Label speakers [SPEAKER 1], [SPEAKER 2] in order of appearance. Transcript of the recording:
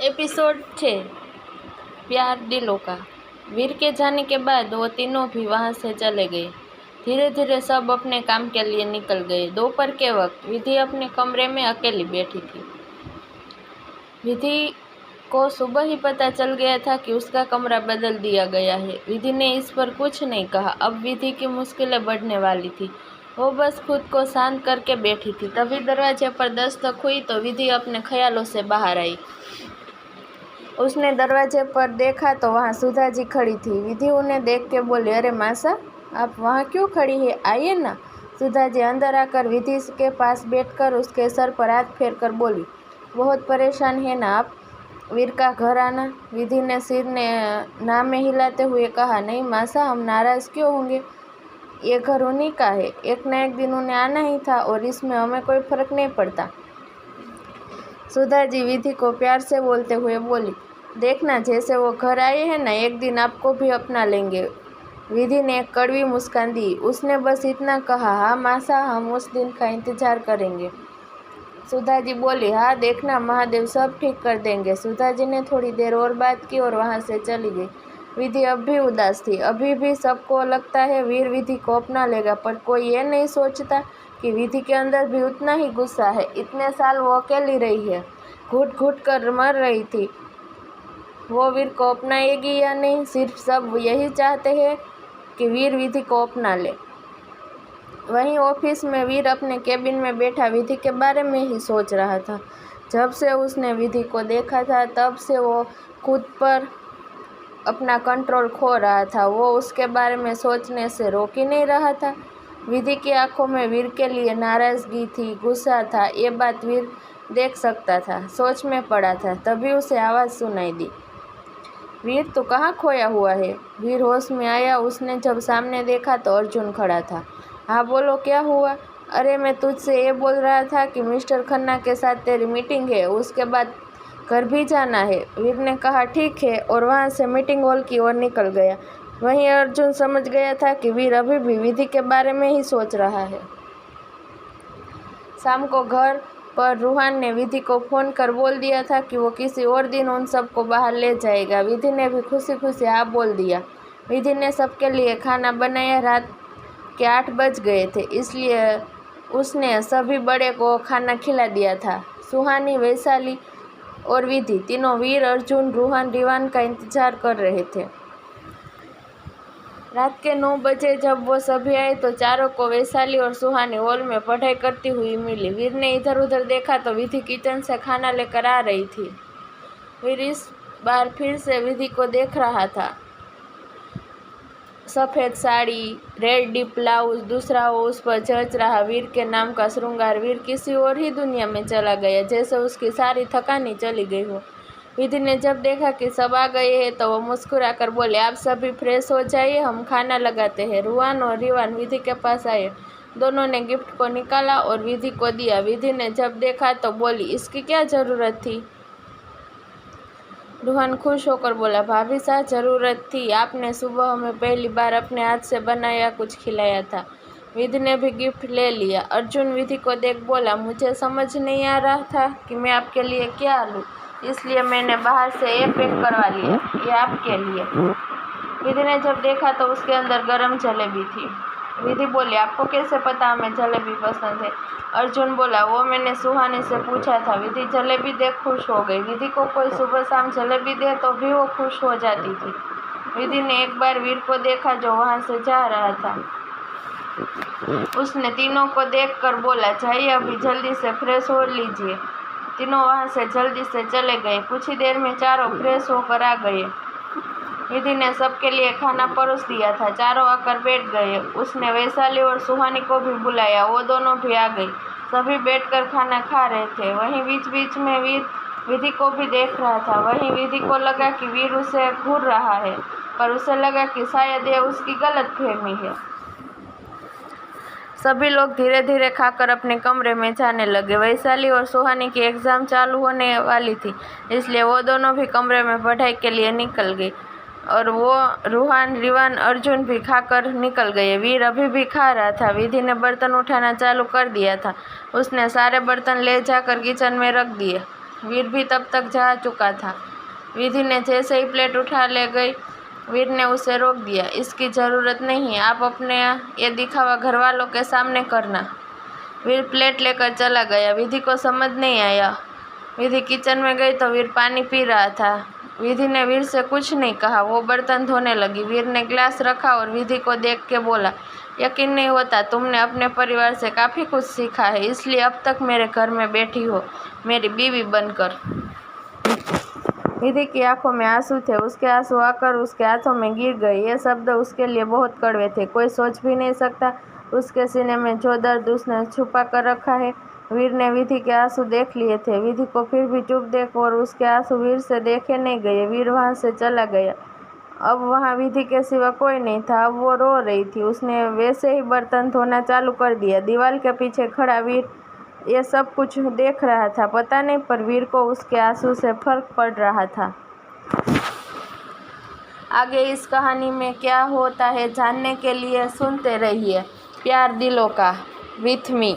[SPEAKER 1] Episode 6 प्यार दिलों का। वीर के जाने के बाद वो तीनों भी वहां से चले गए। धीरे धीरे सब अपने काम के लिए निकल गए। दोपहर के वक्त विधि अपने कमरे में अकेली बैठी थी। विधि को सुबह ही पता चल गया था कि उसका कमरा बदल दिया गया है। विधि ने इस पर कुछ नहीं कहा। अब विधि की मुश्किलें बढ़ने वाली थी। वो बस खुद को शांत करके बैठी थी। तभी दरवाजे पर दस्तक हुई तो विधि अपने ख्यालों से बाहर आई। उसने दरवाजे पर देखा तो वहाँ सुधा जी खड़ी थी। विधि उन्हें देख के बोली, अरे मासा, आप वहाँ क्यों खड़ी है? आइए ना। सुधा जी अंदर आकर विधि के पास बैठकर उसके सर पर हाथ फेर कर बोली, बहुत परेशान है ना आप? वीर का घर आना? विधि ने सिर ने ना में हिलाते हुए कहा, नहीं मासा, हम नाराज क्यों होंगे? ये घर उन्हीं का है। एक न एक दिन उन्हें आना ही था और इसमें हमें कोई फर्क नहीं पड़ता। सुधा जी विधि को प्यार से बोलते हुए बोली, देखना जैसे वो घर आए हैं ना, एक दिन आपको भी अपना लेंगे। विधि ने एक कड़वी मुस्कान दी। उसने बस इतना कहा, हाँ मासा, हम उस दिन का इंतजार करेंगे। सुधा जी बोली, हाँ देखना, महादेव सब ठीक कर देंगे। सुधा जी ने थोड़ी देर और बात की और वहाँ से चली गई। विधि अब भी उदास थी। अभी भी सबको लगता है वीर विधि को अपना लेगा, पर कोई ये नहीं सोचता कि विधि के अंदर भी उतना ही गुस्सा है। इतने साल वो अकेली रही है, घुट घुट कर मर रही थी। वो वीर को अपनाएगी या नहीं? सिर्फ सब यही चाहते हैं कि वीर विधि को अपना ले। वहीं ऑफिस में वीर अपने केबिन में बैठा विधि के बारे में ही सोच रहा था। जब से उसने विधि को देखा था तब से वो खुद पर अपना कंट्रोल खो रहा था। वो उसके बारे में सोचने से रोक ही नहीं रहा था। विधि की आंखों में वीर के लिए नाराजगी थी, गुस्सा था। ये बात वीर देख सकता था। सोच में पड़ा था, तभी उसे आवाज़ सुनाई दी, वीर तो कहाँ खोया हुआ है? वीर होश में आया। उसने जब सामने देखा तो अर्जुन खड़ा था। हाँ बोलो, क्या हुआ? अरे मैं तुझसे ये बोल रहा था कि मिस्टर खन्ना के साथ तेरी मीटिंग है, उसके बाद घर भी जाना है। वीर ने कहा, ठीक है, और वहाँ से मीटिंग हॉल की ओर निकल गया। वहीं अर्जुन समझ गया था कि वीर अभी भी विधि के बारे में ही सोच रहा है। शाम को घर पर रूहान ने विधि को फ़ोन कर बोल दिया था कि वो किसी और दिन उन सबको बाहर ले जाएगा। विधि ने भी खुशी खुशी हाँ बोल दिया। विधि ने सबके लिए खाना बनाया। रात के 8 बज गए थे, इसलिए उसने सभी बड़े को खाना खिला दिया था। सुहानी, वैशाली और विधि तीनों वीर, अर्जुन, रूहान, रिवान का इंतजार कर रहे थे। रात के 9 बजे जब वो सभी आए तो चारों को वैशाली और सुहानी हॉल में पढ़ाई करती हुई मिली। वीर ने इधर उधर देखा तो विधि किचन से खाना लेकर आ रही थी। वीर इस बार फिर से विधि को देख रहा था। सफ़ेद साड़ी, रेड डीप ब्लाउज, दूसरा वो उस पर जच रहा वीर के नाम का श्रृंगार। वीर किसी और ही दुनिया में चला गया, जैसे उसकी सारी थकानी चली गई हो। विधि ने जब देखा कि सब आ गए हैं तो वो मुस्कुराकर बोले, आप सभी फ्रेश हो जाइए, हम खाना लगाते हैं। रूहान और रिवान विधि के पास आए। दोनों ने गिफ्ट को निकाला और विधि को दिया। विधि ने जब देखा तो बोली, इसकी क्या ज़रूरत थी? रूहान खुश होकर बोला, भाभी साहब, ज़रूरत थी। आपने सुबह हमें पहली बार अपने हाथ से बनाया कुछ खिलाया था। विधि ने भी गिफ्ट ले लिया। अर्जुन विधि को देख बोला, मुझे समझ नहीं आ रहा था कि मैं आपके लिए क्या लूँ, इसलिए मैंने बाहर से ये पैक करवा लिया, ये आपके लिए। विधि ने जब देखा तो उसके अंदर गरम जलेबी थी। विधि बोली, आपको कैसे पता हमें जलेबी पसंद है? अर्जुन बोला, वो मैंने सुहानी से पूछा था। विधि जलेबी देख खुश हो गई। विधि को कोई सुबह शाम जलेबी दे तो भी वो खुश हो जाती थी। विधि ने एक बार वीर को देखा जो वहाँ से जा रहा था। उसने तीनों को देखकर बोला, जाइए अभी जल्दी से फ्रेश हो लीजिए। तीनों वहाँ से जल्दी से चले गए। कुछ ही देर में चारों फ्रेश होकर आ गए। विधि ने सबके लिए खाना परोस दिया था। चारों आकर बैठ गए। उसने वैशाली और सुहानी को भी बुलाया, वो दोनों भी आ गई। सभी बैठकर खाना खा रहे थे। वहीं बीच बीच में वीर विधि को भी देख रहा था। वहीं विधि को लगा कि वीर उसे घूर रहा है, पर उसे लगा कि शायद यह उसकी गलतफहमी है। सभी लोग धीरे धीरे खाकर अपने कमरे में जाने लगे। वैशाली और सुहानी की एग्ज़ाम चालू होने वाली थी, इसलिए वो दोनों भी कमरे में पढ़ाई के लिए निकल गई और वो रूहान, रिवान, अर्जुन भी खाकर निकल गए। वीर अभी भी खा रहा था। विधि ने बर्तन उठाना चालू कर दिया था। उसने सारे बर्तन ले जाकर किचन में रख दिए। वीर भी तब तक जा चुका था। विधि ने जैसे ही प्लेट उठा ले गई, वीर ने उसे रोक दिया। इसकी ज़रूरत नहीं, आप अपने ये दिखावा घर वालों के सामने करना। वीर प्लेट लेकर चला गया। विधि को समझ नहीं आया। विधि किचन में गई तो वीर पानी पी रहा था। विधि ने वीर से कुछ नहीं कहा, वो बर्तन धोने लगी। वीर ने ग्लास रखा और विधि को देख के बोला, यकीन नहीं होता, तुमने अपने परिवार से काफ़ी कुछ सीखा है, इसलिए अब तक मेरे घर में बैठी हो, मेरी बीवी बनकर। विधि की आंखों में आंसू थे। उसके आंसू आकर उसके हाथों में गिर गए। ये शब्द उसके लिए बहुत कड़वे थे। कोई सोच भी नहीं सकता उसके सीने में जो दर्द उसने छुपा कर रखा है। वीर ने विधि के आंसू देख लिए थे। विधि को फिर भी चुप देख और उसके आंसू वीर से देखे नहीं गए। वीर वहाँ से चला गया। अब वहाँ विधि के सिवा कोई नहीं था। अब वो रो रही थी। उसने वैसे ही बर्तन धोना चालू कर दिया। दीवार के पीछे खड़ा वीर ये सब कुछ देख रहा था। पता नहीं पर वीर को उसके आंसू से फर्क पड़ रहा था। आगे इस कहानी में क्या होता है जानने के लिए सुनते रहिए प्यार दिलों का विथ मी।